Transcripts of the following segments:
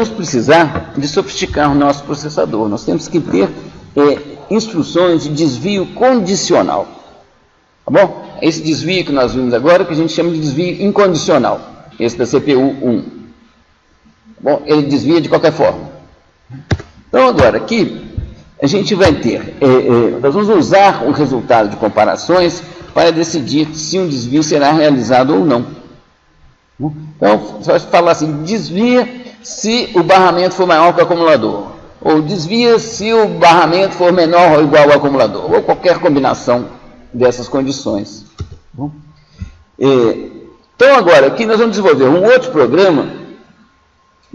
vamos precisar de sofisticar o nosso processador. Nós temos que ter instruções de desvio condicional. Tá bom? Esse desvio que nós vimos agora, que a gente chama de desvio incondicional. Esse da CPU 1. Tá bom? Ele desvia de qualquer forma. Então, agora, aqui, a gente vai ter... nós vamos usar o resultado de comparações para decidir se um desvio será realizado ou não. Então, você vai falar assim, desvia se o barramento for maior que o acumulador. Ou desvia se o barramento for menor ou igual ao acumulador. Ou qualquer combinação dessas condições. Então, agora, aqui nós vamos desenvolver um outro programa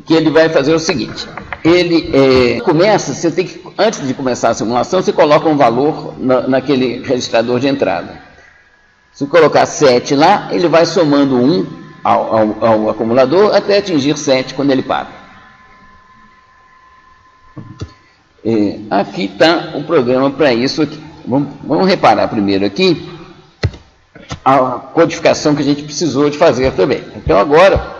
que ele vai fazer o seguinte. Ele começa, você tem que, antes de começar a simulação, você coloca um valor naquele registrador de entrada. Se colocar 7 lá, ele vai somando 1 ao acumulador até atingir 7 quando ele para. Aqui está o programa para isso aqui. Vamos reparar primeiro aqui a codificação que a gente precisou de fazer também. Então agora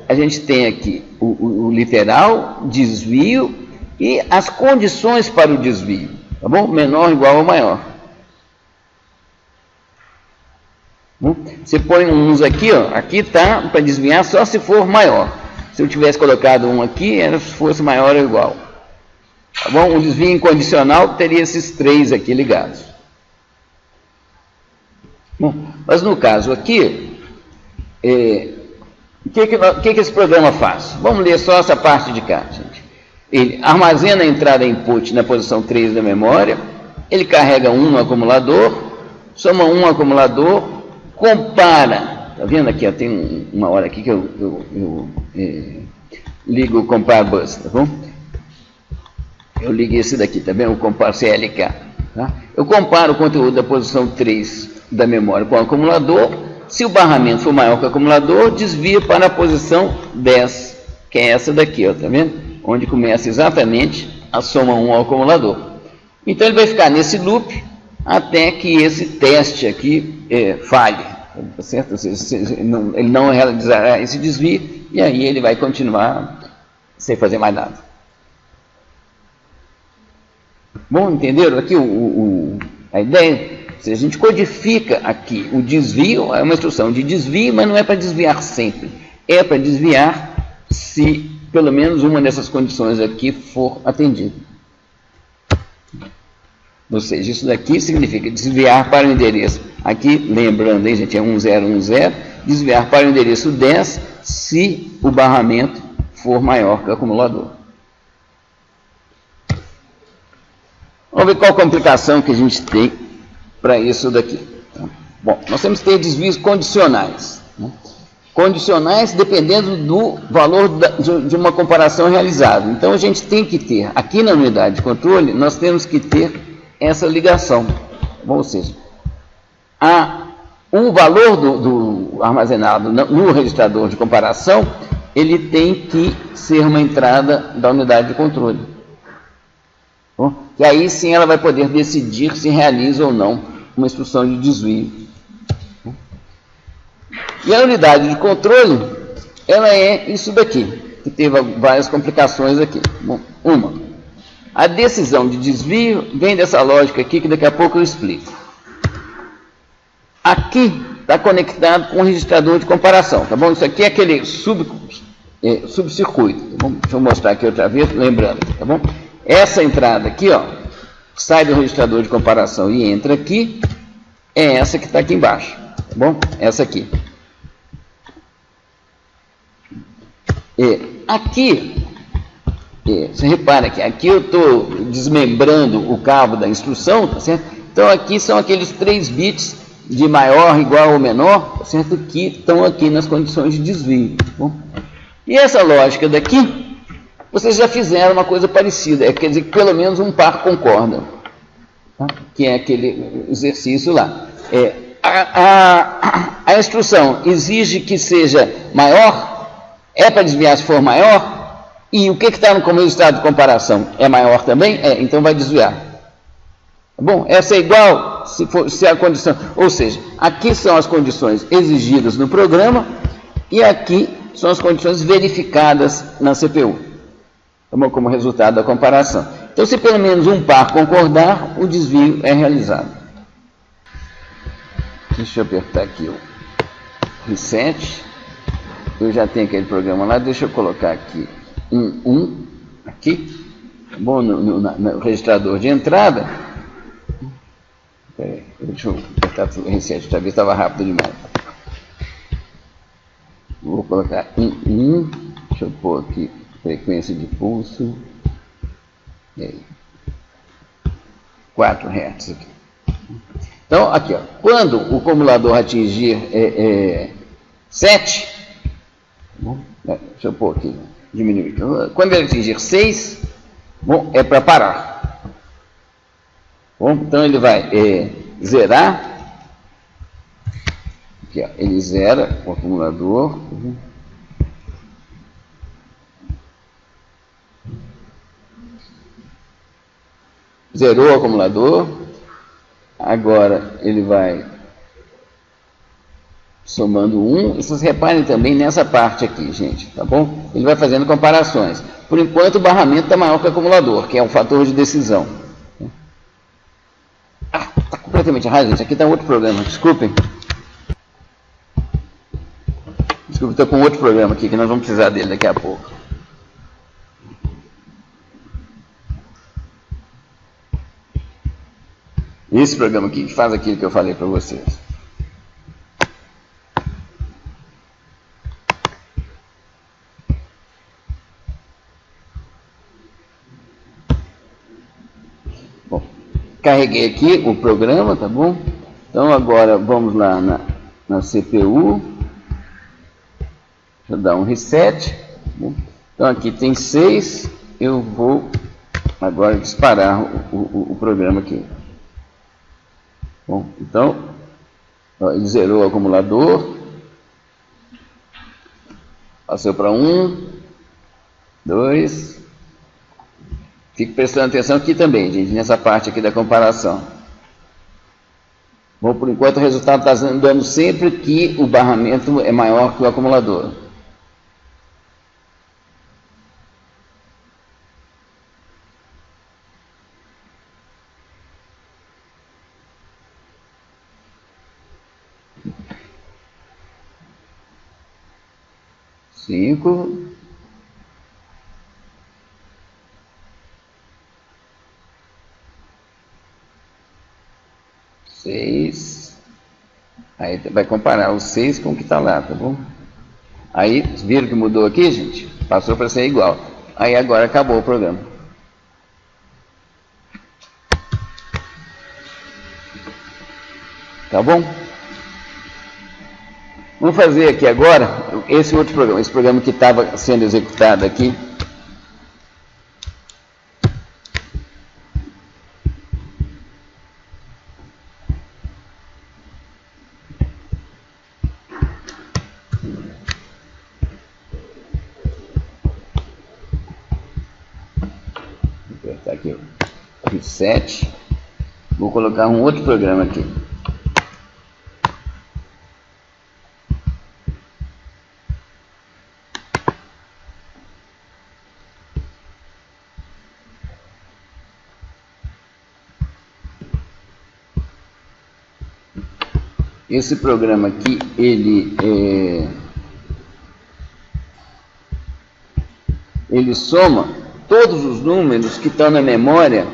a gente tem aqui o literal, desvio e as condições para o desvio. Tá bom? Menor, igual ou maior. Você põe uns aqui, ó, aqui está para desviar só se for maior. Se eu tivesse colocado um aqui, era se fosse maior ou igual. Tá bom? O desvio incondicional teria esses 3 aqui ligados. Bom, mas no caso aqui, o que esse programa faz? Vamos ler só essa parte de cá, gente. Ele armazena a entrada input na posição 3 da memória, ele carrega 1 no acumulador, soma 1 no acumulador, compara, tá vendo aqui, ó, tem uma hora aqui que eu ligo o compare bus, tá bom? Eu liguei esse daqui, tá vendo? O compare CLK. Tá? Eu comparo o conteúdo da posição 3 da memória com o acumulador. Se o barramento for maior que o acumulador, desvia para a posição 10, que é essa daqui, ó, tá vendo? Onde começa exatamente a soma 1 ao acumulador. Então ele vai ficar nesse loop até que esse teste aqui falhe, tá certo? Ou seja, ele não realizará esse desvio e aí ele vai continuar sem fazer mais nada. Bom, entenderam aqui a ideia? Se a gente codifica aqui o desvio, é uma instrução de desvio, mas não é para desviar sempre. É para desviar se pelo menos uma dessas condições aqui for atendida. Ou seja, isso daqui significa desviar para o endereço. Aqui, lembrando, aí, gente, é 1010, desviar para o endereço 10 se o barramento for maior que o acumulador. Vamos ver qual complicação que a gente tem para isso daqui. Bom, nós temos que ter desvios condicionais. Né? Condicionais dependendo do valor de uma comparação realizada. Então, a gente tem que ter, aqui na unidade de controle, nós temos que ter essa ligação. Bom, ou seja, o valor do armazenado no registrador de comparação, ele tem que ser uma entrada da unidade de controle. Bom, que aí sim ela vai poder decidir se realiza ou não uma instrução de desvio. E a unidade de controle, ela é isso daqui, que teve várias complicações aqui. Bom, a decisão de desvio vem dessa lógica aqui, que daqui a pouco eu explico. Aqui está conectado com o registrador de comparação, tá bom? Isso aqui é aquele subcircuito, tá bom? Deixa eu mostrar aqui outra vez, lembrando, tá bom? Essa entrada aqui, ó, sai do registrador de comparação e entra aqui, é essa que está aqui embaixo, tá bom? Essa aqui. Aqui, você repara que aqui eu estou desmembrando o cabo da instrução, tá certo? Então aqui são aqueles 3 bits de maior, igual ou menor, tá certo? Que estão aqui nas condições de desvio, tá bom? E essa lógica daqui, vocês já fizeram uma coisa parecida, quer dizer que pelo menos um par concorda, tá? Que é aquele exercício lá. A instrução exige que seja maior, é para desviar se for maior, e o que está no resultado de comparação é maior também? Então vai desviar. Bom, essa é igual se a condição, ou seja, aqui são as condições exigidas no programa, e aqui são as condições verificadas na CPU, como resultado da comparação. Então, se pelo menos um par concordar, o desvio é realizado. Deixa eu apertar aqui o reset. Eu já tenho aquele programa lá, deixa eu colocar aqui aqui, bom, no registrador de entrada. Peraí, deixa eu apertar o reset, talvez estava rápido demais. Vou colocar deixa eu pôr aqui frequência de pulso. 4 Hz aqui. Então, aqui, ó, quando o acumulador atingir 7, deixa eu pôr aqui, diminuir. Quando ele atingir 6, bom, é para parar. Bom, então ele vai zerar. Aqui, ó, ele zera o acumulador. Zerou o acumulador. Agora ele vai somando 1. E vocês reparem também nessa parte aqui, gente, tá bom? Ele vai fazendo comparações. Por enquanto o barramento está maior que o acumulador, que é um fator de decisão. Está completamente errado, gente. Aqui está outro programa, desculpem. Desculpe, estou com outro programa aqui, que nós vamos precisar dele daqui a pouco. Esse programa aqui faz aquilo que eu falei para vocês. Bom, carreguei aqui o programa, tá bom? Então agora vamos lá na CPU. Deixa eu dar um reset. Então aqui tem 6. Eu vou agora disparar o programa aqui. Bom, então, ó, ele zerou o acumulador, passou para 1, 2, fique prestando atenção aqui também, gente, nessa parte aqui da comparação. Bom, por enquanto o resultado está dando sempre que o barramento é maior que o acumulador. Cinco. Seis. Aí vai comparar o 6 com o que está lá, tá bom? Aí, viram que mudou aqui, gente? Passou para ser igual. Aí agora acabou o programa. Tá bom? Vamos fazer aqui agora esse outro programa, esse programa que estava sendo executado aqui. Vou apertar aqui o reset. Vou colocar um outro programa aqui. Esse programa aqui, ele soma todos os números que estão na memória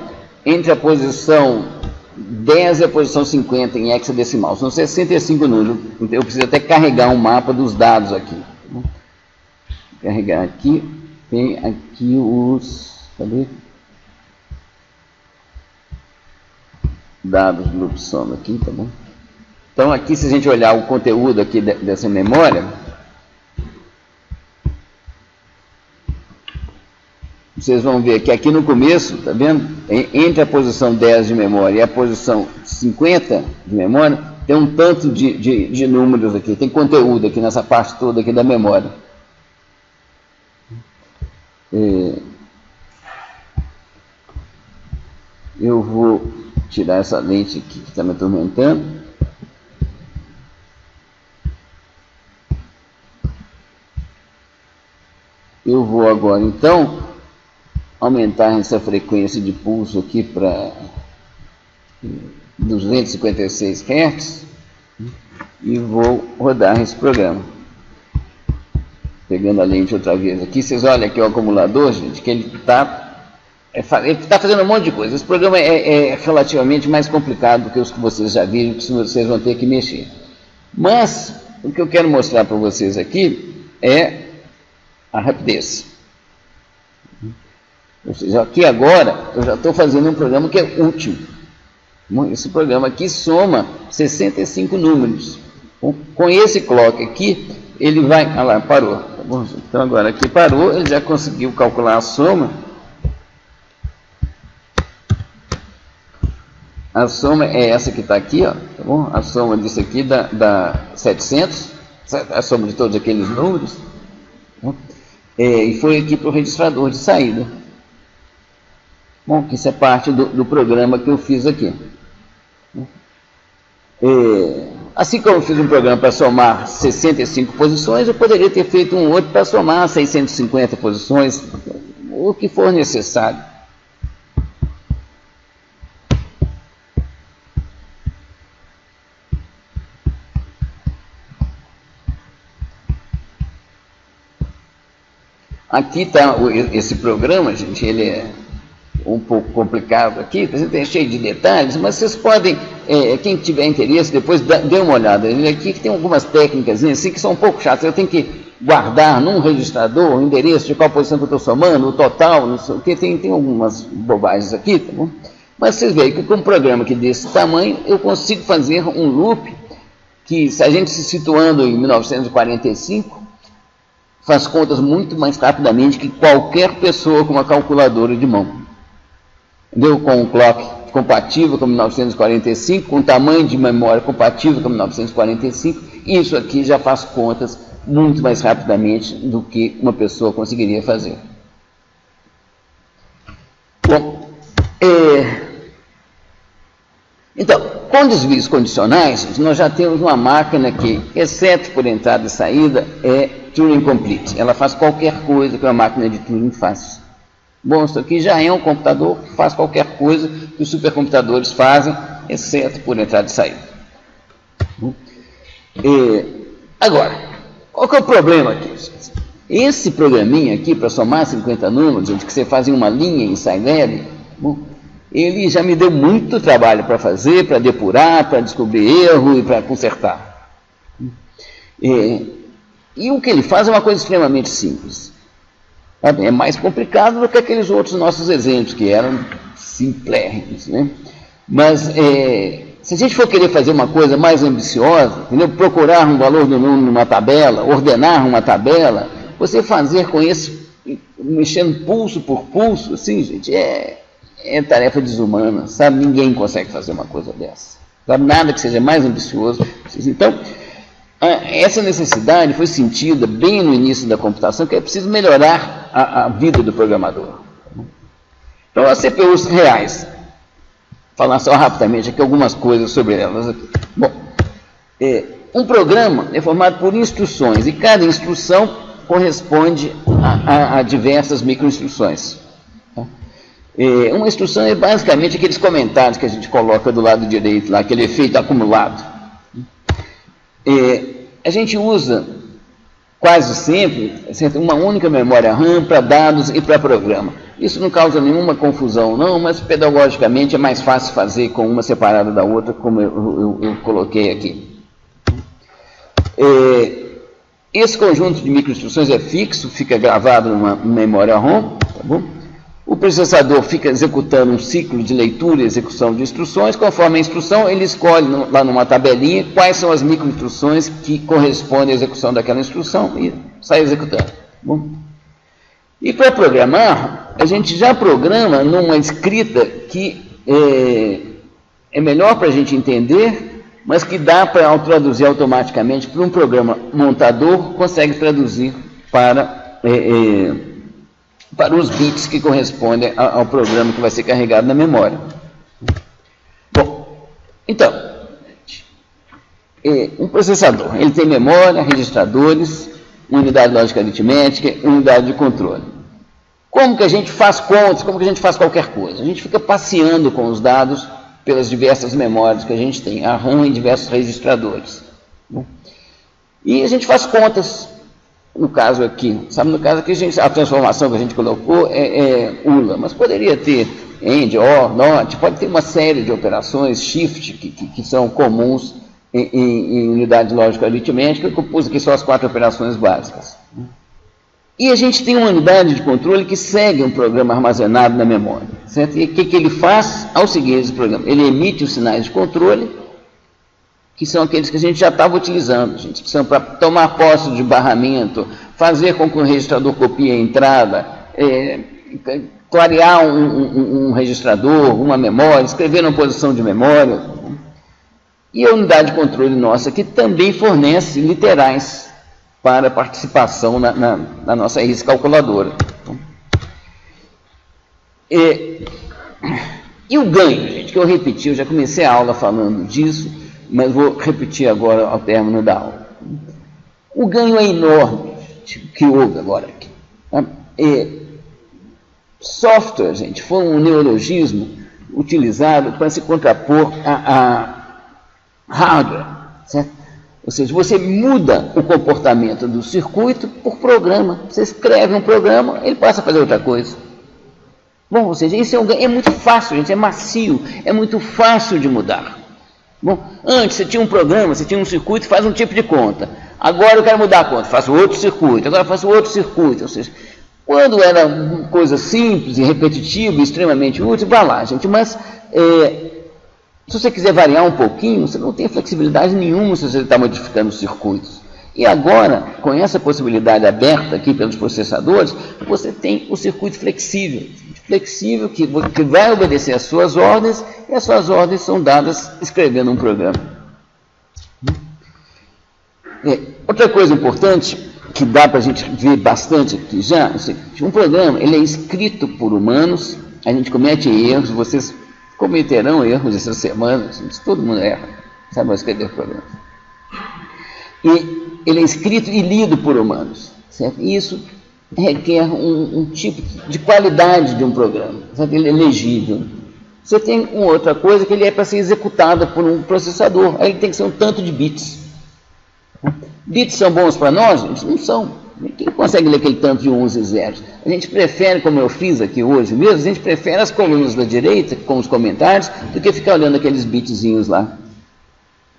entre a posição 10 e a posição 50 em hexadecimal. São 65 números. Eu preciso até carregar um mapa dos dados aqui. Vou carregar aqui. Tem aqui os... Cadê? Dados do loop soma aqui, tá bom? Então, aqui, se a gente olhar o conteúdo aqui dessa memória, vocês vão ver que aqui no começo, tá vendo? Entre a posição 10 de memória e a posição 50 de memória, tem um tanto de números aqui, tem conteúdo aqui nessa parte toda aqui da memória. Eu vou tirar essa lente aqui que está me atormentando. eu vou agora, então, aumentar essa frequência de pulso aqui para 256 Hz e vou rodar esse programa. Pegando a lente outra vez aqui, vocês olham aqui o acumulador, gente, que ele está fazendo um monte de coisa. Esse programa é relativamente mais complicado do que os que vocês já viram, que vocês vão ter que mexer. Mas o que eu quero mostrar para vocês aqui é a rapidez. Ou seja, aqui agora eu já estou fazendo um programa que é útil. Esse programa aqui soma 65 números. Com esse clock aqui, ele vai... Ah lá, parou. Tá bom? Então agora aqui parou, ele já conseguiu calcular a soma. A soma é essa que está aqui, ó, tá bom? A soma disso aqui dá 700, a soma de todos aqueles números. Tá? E foi aqui para o registrador de saída. Bom, que isso é parte do programa que eu fiz aqui. Assim como eu fiz um programa para somar 65 posições, eu poderia ter feito um outro para somar 650 posições, o que for necessário. Aqui está esse programa, gente, ele é um pouco complicado aqui, é cheio de detalhes, mas vocês podem, quem tiver interesse, depois dê uma olhada. Ele aqui tem algumas técnicas assim que são um pouco chatas. Eu tenho que guardar num registrador o endereço de qual posição que eu estou somando, o total, não sei o que, tem algumas bobagens aqui, tá bom? Mas vocês veem que com um programa que desse tamanho, eu consigo fazer um loop que, se a gente se situando em 1945, faz contas muito mais rapidamente que qualquer pessoa com uma calculadora de mão. Entendeu? Com um clock compatível com 1945, com tamanho de memória compatível com 1945, isso aqui já faz contas muito mais rapidamente do que uma pessoa conseguiria fazer. Bom, então, com desvios condicionais, nós já temos uma máquina que, exceto por entrada e saída, é Turing Complete. Ela faz qualquer coisa que uma máquina de Turing faz. Bom, isso aqui já é um computador que faz qualquer coisa que os supercomputadores fazem, exceto por entrada e saída. Agora, qual que é o problema aqui? Esse programinha aqui, para somar 50 números, onde que você faz em uma linha em Scilab, ele já me deu muito trabalho para fazer, para depurar, para descobrir erro e para consertar. E o que ele faz é uma coisa extremamente simples. É mais complicado do que aqueles outros nossos exemplos, que eram simplérrimos, né? Mas, se a gente for querer fazer uma coisa mais ambiciosa, entendeu? Procurar um valor do número numa tabela, ordenar uma tabela, você fazer com esse, mexendo pulso por pulso, assim, gente, é tarefa desumana, sabe? Ninguém consegue fazer uma coisa dessa. Sabe? Nada que seja mais ambicioso. Então, essa necessidade foi sentida bem no início da computação, que é preciso melhorar a vida do programador. Então, as CPUs reais, falar só rapidamente aqui algumas coisas sobre elas aqui. Bom, um programa é formado por instruções, e cada instrução corresponde a diversas microinstruções. Uma instrução é basicamente aqueles comentários que a gente coloca do lado direito, lá, aquele efeito acumulado. A gente usa quase sempre uma única memória RAM para dados e para programa. Isso não causa nenhuma confusão, não, mas pedagogicamente é mais fácil fazer com uma separada da outra, como eu coloquei aqui. Esse conjunto de microinstruções é fixo, fica gravado numa memória ROM, tá bom? O processador fica executando um ciclo de leitura e execução de instruções. Conforme a instrução, ele escolhe lá numa tabelinha quais são as microinstruções que correspondem à execução daquela instrução e sai executando. Bom? E para programar, a gente já programa numa escrita que é melhor para a gente entender, mas que dá para traduzir automaticamente para um programa montador, consegue traduzir para os bits que correspondem ao programa que vai ser carregado na memória. Bom, então, um processador, ele tem memória, registradores, unidade lógica aritmética, unidade de controle. Como que a gente faz contas, como que a gente faz qualquer coisa? A gente fica passeando com os dados pelas diversas memórias que a gente tem, a RAM em diversos registradores. E a gente faz contas, no caso aqui, sabe, no caso aqui a transformação que a gente colocou é ULA, mas poderia ter AND, OR, NOT, pode ter uma série de operações, SHIFT, que são comuns em unidade lógica aritmética, que eu pus aqui só as 4 operações básicas. E a gente tem uma unidade de controle que segue um programa armazenado na memória, certo? E o que ele faz? Ao seguir esse programa, ele emite os sinais de controle, que são aqueles que a gente já estava utilizando, gente, que são para tomar posse de barramento, fazer com que o registrador copie a entrada, clarear um registrador, uma memória, escrever uma posição de memória. E a unidade de controle nossa aqui também fornece literais para participação na nossa RISC calculadora. E o ganho, gente, que eu repeti, eu já comecei a aula falando disso, mas vou repetir agora ao término da aula. O ganho é enorme, que houve agora aqui. Software, gente, foi um neologismo utilizado para se contrapor a hardware, certo? Ou seja, você muda o comportamento do circuito por programa. Você escreve um programa, ele passa a fazer outra coisa. Bom, ou seja, isso é muito fácil, gente, é macio, é muito fácil de mudar. Bom, antes você tinha um programa, você tinha um circuito, faz um tipo de conta. Agora eu quero mudar a conta, faço outro circuito, agora faço outro circuito. Ou seja, quando era uma coisa simples e repetitiva, extremamente útil, vai lá, gente, mas se você quiser variar um pouquinho, você não tem flexibilidade nenhuma se você está modificando os circuitos. E agora, com essa possibilidade aberta aqui pelos processadores, você tem o circuito flexível. Flexível que vai obedecer às suas ordens, e as suas ordens são dadas escrevendo um programa. Outra coisa importante, que dá para a gente ver bastante aqui já, um programa ele é escrito por humanos, a gente comete erros, vocês cometerão erros essa semana, todo mundo erra, sabe escrever programas. E ele é escrito e lido por humanos, certo? E isso requer um tipo de qualidade de um programa, certo? Ele é legível. Você tem uma outra coisa que ele é para ser executado por um processador, aí ele tem que ser um tanto de bits. Bits são bons para nós? Gente? Não são. Quem consegue ler aquele tanto de 11 e zeros? A gente prefere, como eu fiz aqui hoje mesmo, a gente prefere as colunas da direita, com os comentários, do que ficar olhando aqueles bitzinhos lá.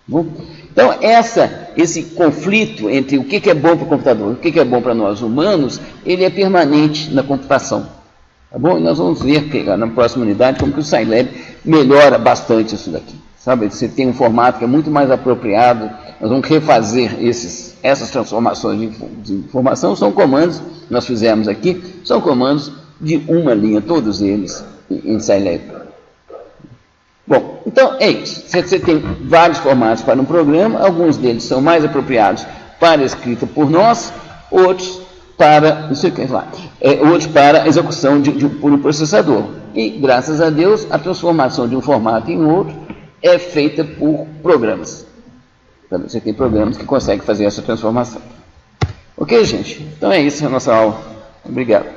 Bom, então, esse conflito entre o que é bom para o computador e o que é bom para nós humanos, ele é permanente na computação. Tá bom? E nós vamos ver na próxima unidade como que o Scilab melhora bastante isso daqui. Sabe? Você tem um formato que é muito mais apropriado. Nós vamos refazer essas transformações de informação. São comandos, nós fizemos aqui, são comandos de uma linha, todos eles, em Scilab. Bom, então é isso. Você tem vários formatos para um programa, alguns deles são mais apropriados para a escrita por nós, outros para, não sei o que lá, outros para a execução por um processador. E, graças a Deus, a transformação de um formato em outro é feita por programas. Então, você tem programas que conseguem fazer essa transformação. Ok, gente? Então é isso a nossa aula. Obrigado.